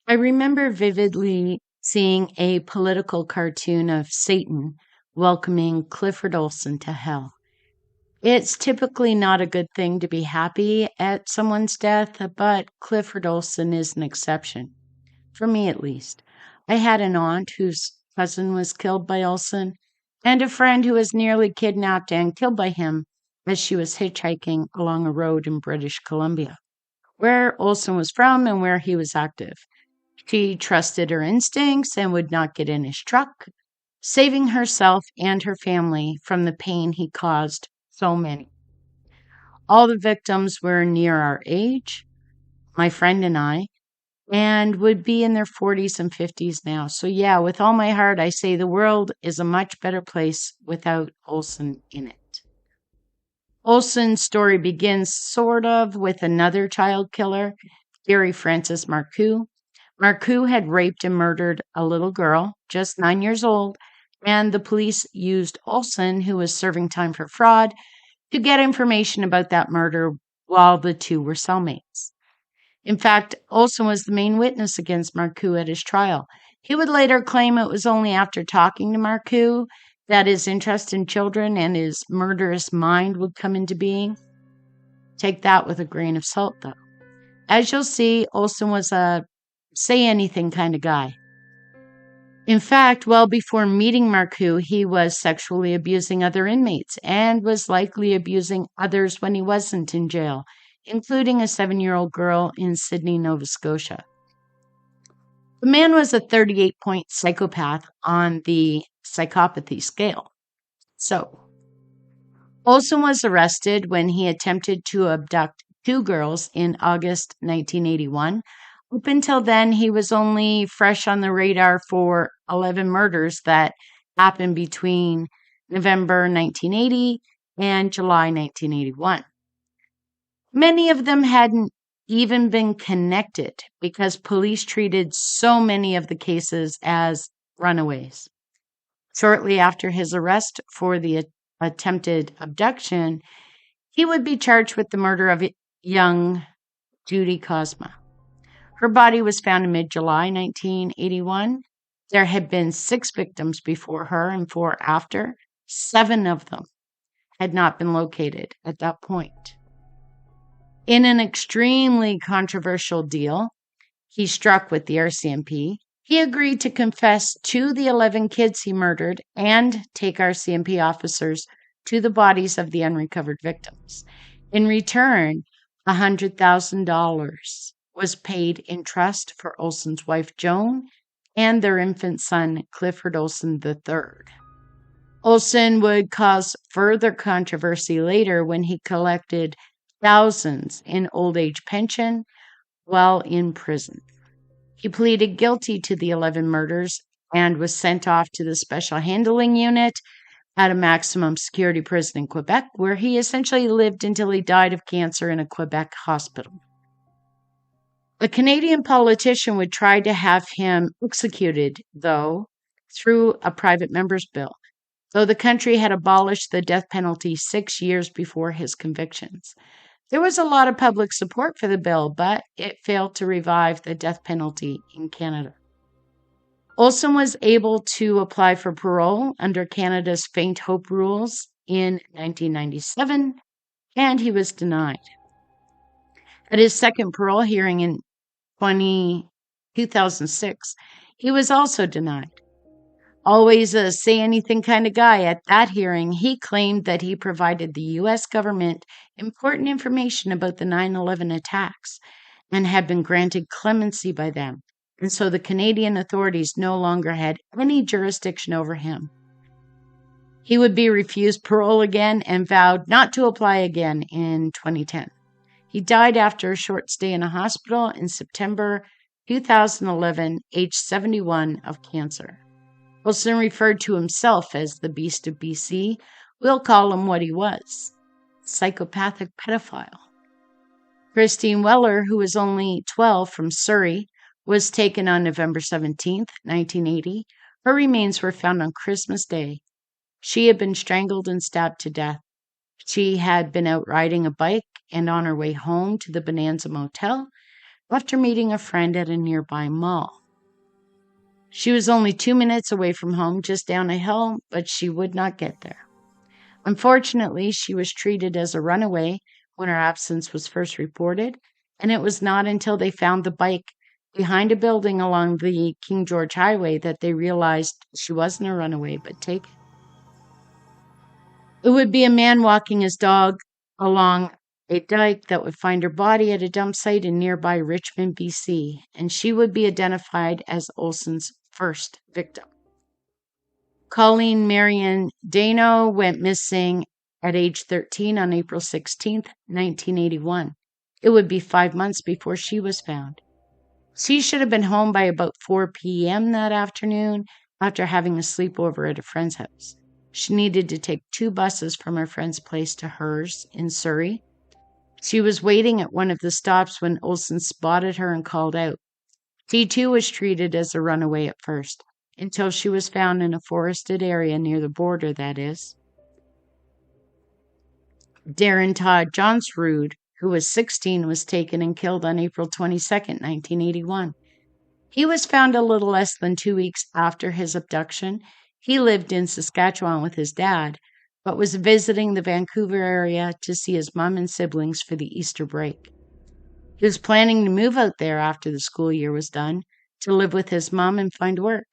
I remember vividly seeing a political cartoon of Satan welcoming Clifford Olson to hell. It's typically not a good thing to be happy at someone's death, but Clifford Olson is an exception, for me at least. I had an aunt whose cousin was killed by Olson, and a friend who was nearly kidnapped and killed by him as she was hitchhiking along a road in British Columbia, where Olson was from and where he was active. She trusted her instincts and would not get in his truck, saving herself and her family from the pain he caused so many. All the victims were near our age, my friend and I, and would be in their 40s and 50s now. So, yeah, with all my heart, I say the world is a much better place without Olson in it. Olson's story begins sort of with another child killer, Gary Francis Marcoux. Marcoux had raped and murdered a little girl, just 9 years old, and the police used Olson, who was serving time for fraud, to get information about that murder while the two were cellmates. In fact, Olson was the main witness against Marcoux at his trial. He would later claim it was only after talking to Marcoux that his interest in children and his murderous mind would come into being. Take that with a grain of salt, though. As you'll see, Olson was a say anything kind of guy. In fact, well before meeting Marcoux, he was sexually abusing other inmates and was likely abusing others when he wasn't in jail, including a 7-year-old girl in Sydney, Nova Scotia. The man was a 38-point psychopath on the psychopathy scale. So, Olson was arrested when he attempted to abduct 2 girls in August 1981. Up until then, he was only fresh on the radar for 11 murders that happened between November 1980 and July 1981. Many of them hadn't even been connected because police treated so many of the cases as runaways. Shortly after his arrest for the attempted abduction, he would be charged with the murder of young Judy Cosma. Her body was found in mid-July 1981. There had been 6 victims before her and 4 after. 7 of them had not been located at that point. In an extremely controversial deal he struck with the RCMP, he agreed to confess to the 11 kids he murdered and take RCMP officers to the bodies of the unrecovered victims. In return, $100,000 was paid in trust for Olson's wife Joan and their infant son Clifford Olson III. Olson would cause further controversy later when he collected thousands in old age pension while in prison. He pleaded guilty to the 11 murders and was sent off to the Special Handling Unit at a maximum security prison in Quebec, where he essentially lived until he died of cancer in a Quebec hospital. A Canadian politician would try to have him executed, though, through a private member's bill, though the country had abolished the death penalty 6 years before his convictions. There was a lot of public support for the bill, but it failed to revive the death penalty in Canada. Olson was able to apply for parole under Canada's faint hope rules in 1997, and he was denied. At his second parole hearing in 2006, he was also denied. Always a say-anything kind of guy, at that hearing, he claimed that he provided the U.S. government important information about the 9/11 attacks and had been granted clemency by them, and so the Canadian authorities no longer had any jurisdiction over him. He would be refused parole again and vowed not to apply again in 2010. He died after a short stay in a hospital in September 2011, aged 71, of cancer. Olson referred to himself as the Beast of BC. We'll call him what he was, psychopathic pedophile. Christine Weller, who was only 12 from Surrey, was taken on November 17, 1980. Her remains were found on Christmas Day. She had been strangled and stabbed to death. She had been out riding a bike and on her way home to the Bonanza Motel, after meeting a friend at a nearby mall. She was only 2 minutes away from home, just down a hill, but she would not get there. Unfortunately, she was treated as a runaway when her absence was first reported, and it was not until they found the bike behind a building along the King George Highway that they realized she wasn't a runaway but taken. It would be a man walking his dog along a dike that would find her body at a dump site in nearby Richmond, BC, and she would be identified as Olson's first victim. Colleen Marion Dano went missing at age 13 on April 16, 1981. It would be 5 months before she was found. She should have been home by about 4 p.m. that afternoon after having a sleepover at a friend's house. She needed to take 2 buses from her friend's place to hers in Surrey. She was waiting at one of the stops when Olson spotted her and called out. She too was treated as a runaway at first, until she was found in a forested area near the border, that is. Darren Todd Johnsrud, who was 16, was taken and killed on April 22, 1981. He was found a little less than 2 weeks after his abduction. He lived in Saskatchewan with his dad, but was visiting the Vancouver area to see his mom and siblings for the Easter break. He was planning to move out there after the school year was done to live with his mom and find work.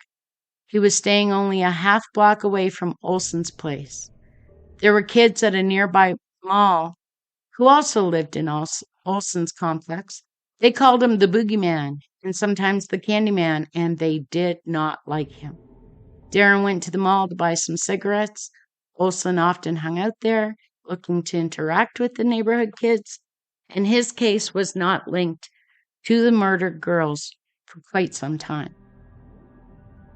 He was staying only a half block away from Olson's place. There were kids at a nearby mall who also lived in Olson's complex. They called him the boogeyman and sometimes the Candyman, and they did not like him. Darren went to the mall to buy some cigarettes. Olson often hung out there, looking to interact with the neighborhood kids, and his case was not linked to the murdered girls for quite some time.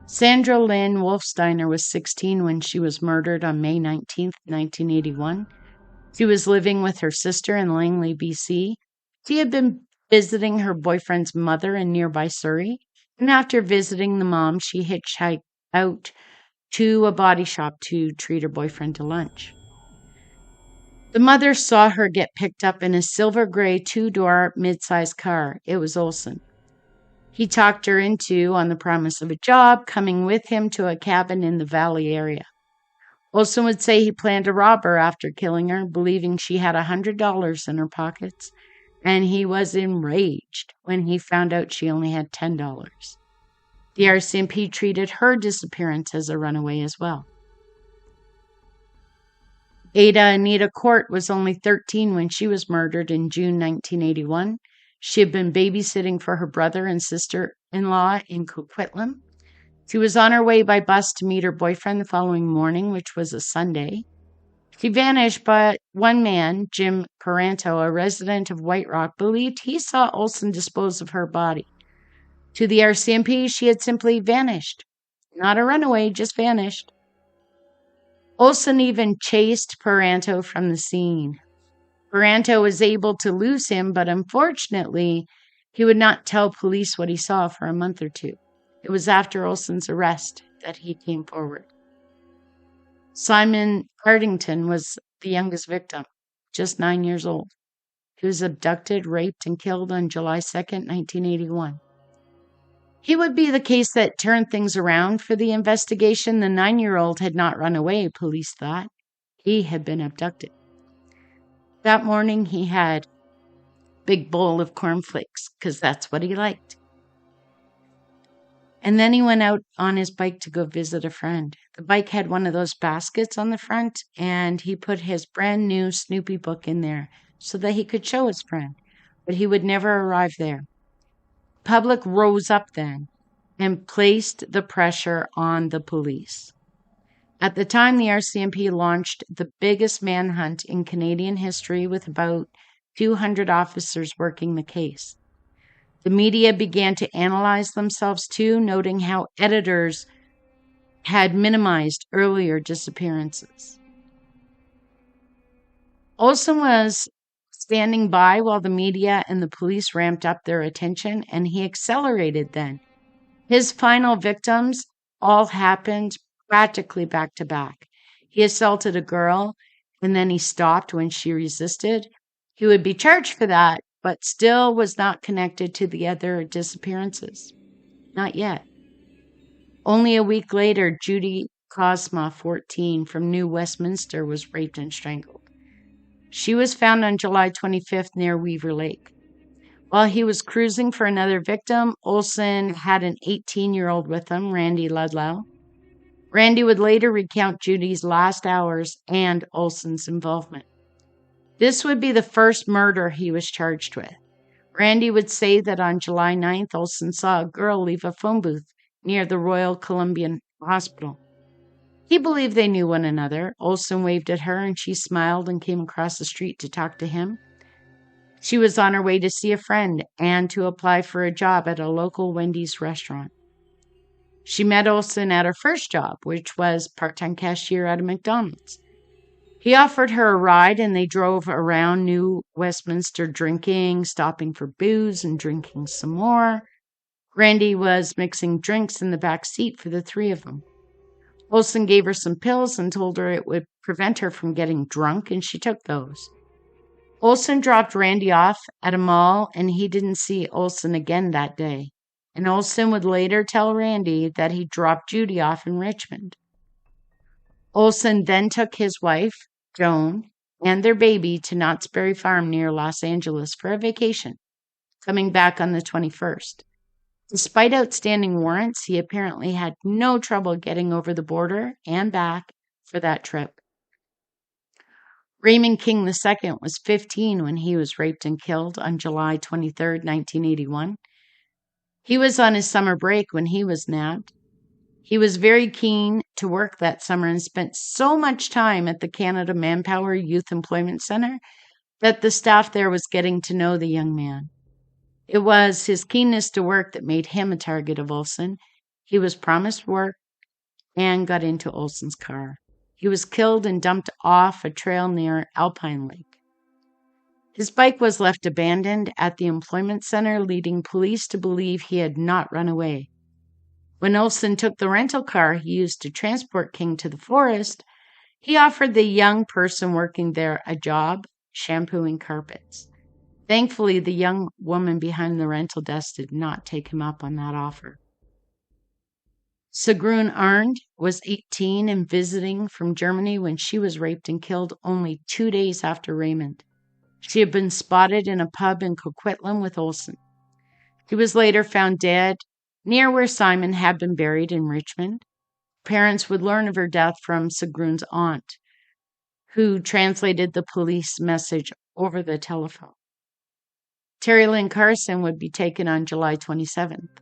Sandra Lynn Wolfsteiner was 16 when she was murdered on May 19, 1981. She was living with her sister in Langley, BC. She had been visiting her boyfriend's mother in nearby Surrey, and after visiting the mom, she hitchhiked out to a body shop to treat her boyfriend to lunch. The mother saw her get picked up in a silver gray 2-door mid-sized car. It was Olson. He talked her into, on the promise of a job, coming with him to a cabin in the Valley area. Olson would say he planned to rob her after killing her, believing she had $100 in her pockets, and he was enraged when he found out she only had $10. The RCMP treated her disappearance as a runaway as well. Ada Anita Court was only 13 when she was murdered in June 1981. She had been babysitting for her brother and sister-in-law in Coquitlam. She was on her way by bus to meet her boyfriend the following morning, which was a Sunday. She vanished, but one man, Jim Paranto, a resident of White Rock, believed he saw Olson dispose of her body. To the RCMP, she had simply vanished. Not a runaway, just vanished. Olson even chased Paranto from the scene. Paranto was able to lose him, but unfortunately, he would not tell police what he saw for a month or two. It was after Olson's arrest that he came forward. Simon Partington was the youngest victim, just 9 years old. He was abducted, raped, and killed on July 2nd, 1981. He would be the case that turned things around for the investigation. The 9-year-old had not run away, police thought. He had been abducted. That morning, he had a big bowl of cornflakes, because that's what he liked. And then he went out on his bike to go visit a friend. The bike had one of those baskets on the front, and he put his brand new Snoopy book in there so that he could show his friend. But he would never arrive there. The public rose up then and placed the pressure on the police. At the time, the RCMP launched the biggest manhunt in Canadian history with about 200 officers working the case. The media began to analyze themselves too, noting how editors had minimized earlier disappearances. Olson was standing by while the media and the police ramped up their attention, and he accelerated then. His final victims all happened practically back to back. He assaulted a girl, and then he stopped when she resisted. He would be charged for that, but still was not connected to the other disappearances. Not yet. Only a week later, Judy Cosma, 14, from New Westminster, was raped and strangled. She was found on July 25th near Weaver Lake. While he was cruising for another victim, Olson had an 18-year-old with him, Randy Ludlow. Randy would later recount Judy's last hours and Olson's involvement. This would be the first murder he was charged with. Randy would say that on July 9th, Olson saw a girl leave a phone booth near the Royal Columbian Hospital. He believed they knew one another. Olson waved at her and she smiled and came across the street to talk to him. She was on her way to see a friend and to apply for a job at a local Wendy's restaurant. She met Olson at her first job, which was part-time cashier at a McDonald's. He offered her a ride and they drove around New Westminster drinking, stopping for booze and drinking some more. Randy was mixing drinks in the back seat for the three of them. Olson gave her some pills and told her it would prevent her from getting drunk, and she took those. Olson dropped Randy off at a mall, and he didn't see Olson again that day. And Olson would later tell Randy that he dropped Judy off in Richmond. Olson then took his wife, Joan, and their baby to Knott's Berry Farm near Los Angeles for a vacation, coming back on the 21st. Despite outstanding warrants, he apparently had no trouble getting over the border and back for that trip. Raymond King II was 15 when he was raped and killed on July 23, 1981. He was on his summer break when he was nabbed. He was very keen to work that summer and spent so much time at the Canada Manpower Youth Employment Center that the staff there was getting to know the young man. It was his keenness to work that made him a target of Olson. He was promised work and got into Olson's car. He was killed and dumped off a trail near Alpine Lake. His bike was left abandoned at the employment center, leading police to believe he had not run away. When Olson took the rental car he used to transport King to the forest, he offered the young person working there a job shampooing carpets. Thankfully, the young woman behind the rental desk did not take him up on that offer. Sigrun Arndt was 18 and visiting from Germany when she was raped and killed only 2 days after Raymond. She had been spotted in a pub in Coquitlam with Olson. She was later found dead near where Simon had been buried in Richmond. Parents would learn of her death from Sigrun's aunt, who translated the police message over the telephone. Terry Lynn Carson would be taken on July 27th.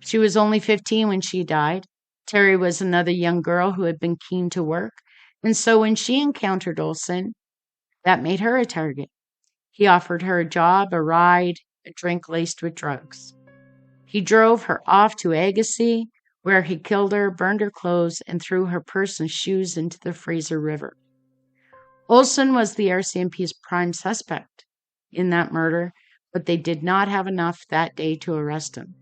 She was only 15 when she died. Terry was another young girl who had been keen to work, and so when she encountered Olson, that made her a target. He offered her a job, a ride, a drink laced with drugs. He drove her off to Agassiz, where he killed her, burned her clothes, and threw her purse and shoes into the Fraser River. Olson was the RCMP's prime suspect in that murder, but they did not have enough that day to arrest him.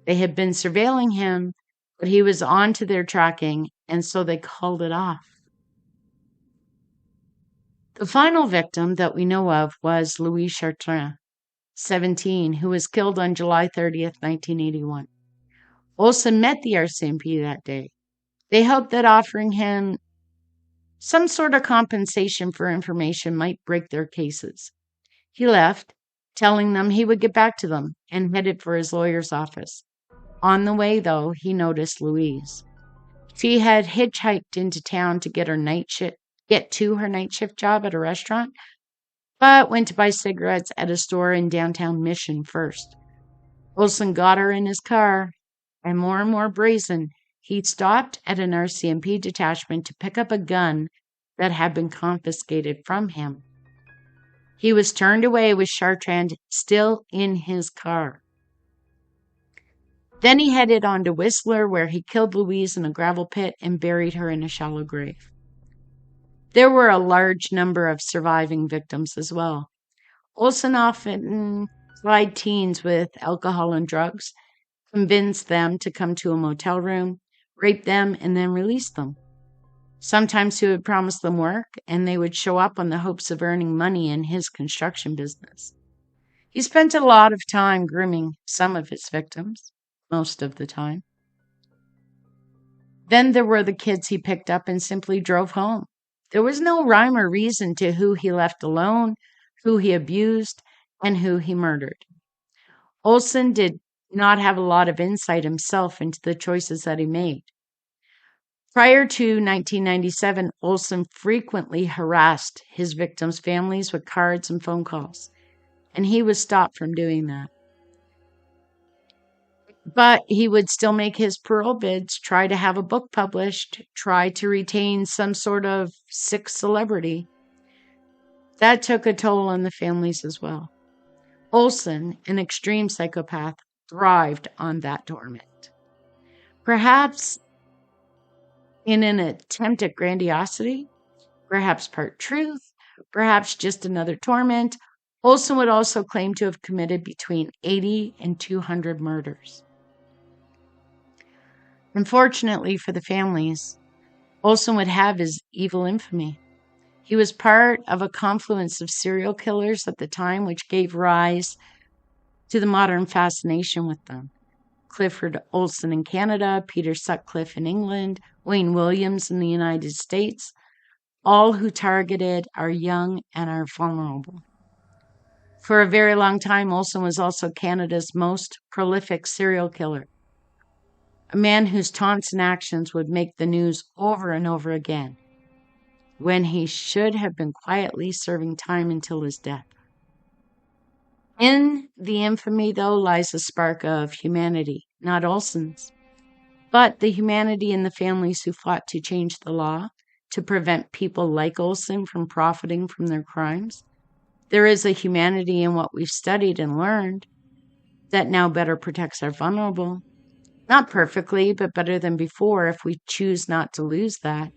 They had been surveilling him, but he was on to their tracking, and so they called it off. The final victim that we know of was Louis Chartrand, 17, who was killed on July 30th, 1981. Olson met the RCMP that day. They hoped that offering him some sort of compensation for information might break their cases. He left, telling them he would get back to them, and headed for his lawyer's office. On the way, though, he noticed Louise. She had hitchhiked into town to get to her night shift job at a restaurant, but went to buy cigarettes at a store in downtown Mission first. Olson got her in his car, and more brazen, he stopped at an RCMP detachment to pick up a gun that had been confiscated from him. He was turned away with Chartrand still in his car. Then he headed on to Whistler, where he killed Louise in a gravel pit and buried her in a shallow grave. There were a large number of surviving victims as well. Olson often plied teens with alcohol and drugs, convinced them to come to a motel room, raped them, and then released them. Sometimes he would promise them work, and they would show up on the hopes of earning money in his construction business. He spent a lot of time grooming some of his victims, most of the time. Then there were the kids he picked up and simply drove home. There was no rhyme or reason to who he left alone, who he abused, and who he murdered. Olson did not have a lot of insight himself into the choices that he made. Prior to 1997, Olson frequently harassed his victims' families with cards and phone calls, and he was stopped from doing that. But he would still make his parole bids, try to have a book published, try to retain some sort of sick celebrity. That took a toll on the families as well. Olson, an extreme psychopath, thrived on that torment. Perhaps in an attempt at grandiosity, perhaps part truth, perhaps just another torment, Olson would also claim to have committed between 80 and 200 murders. Unfortunately for the families, Olson would have his evil infamy. He was part of a confluence of serial killers at the time, which gave rise to the modern fascination with them. Clifford Olson in Canada, Peter Sutcliffe in England, Wayne Williams in the United States, all who targeted our young and our vulnerable. For a very long time, Olson was also Canada's most prolific serial killer, a man whose taunts and actions would make the news over and over again, when he should have been quietly serving time until his death. In the infamy, though, lies a spark of humanity, not Olson's, but the humanity in the families who fought to change the law to prevent people like Olson from profiting from their crimes. There is a humanity in what we've studied and learned that now better protects our vulnerable. Not perfectly, but better than before if we choose not to lose that.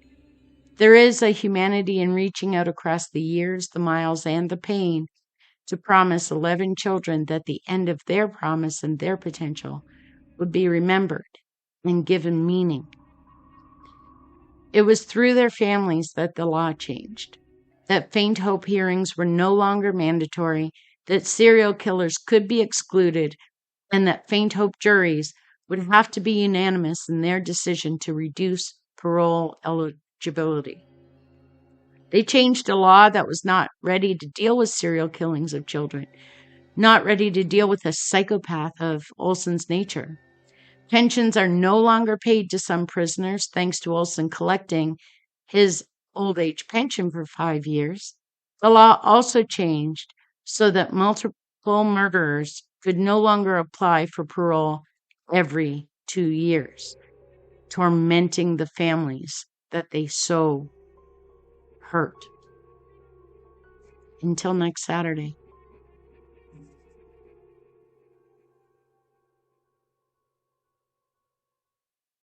There is a humanity in reaching out across the years, the miles, and the pain to promise 11 children that the end of their promise and their potential would be remembered and given meaning. It was through their families that the law changed, that faint hope hearings were no longer mandatory, that serial killers could be excluded, and that faint hope juries would have to be unanimous in their decision to reduce parole eligibility. They changed a law that was not ready to deal with serial killings of children, not ready to deal with a psychopath of Olson's nature. Pensions are no longer paid to some prisoners, thanks to Olson collecting his old age pension for 5 years. The law also changed so that multiple murderers could no longer apply for parole every 2 years, tormenting the families that they so hurt. Until next Saturday.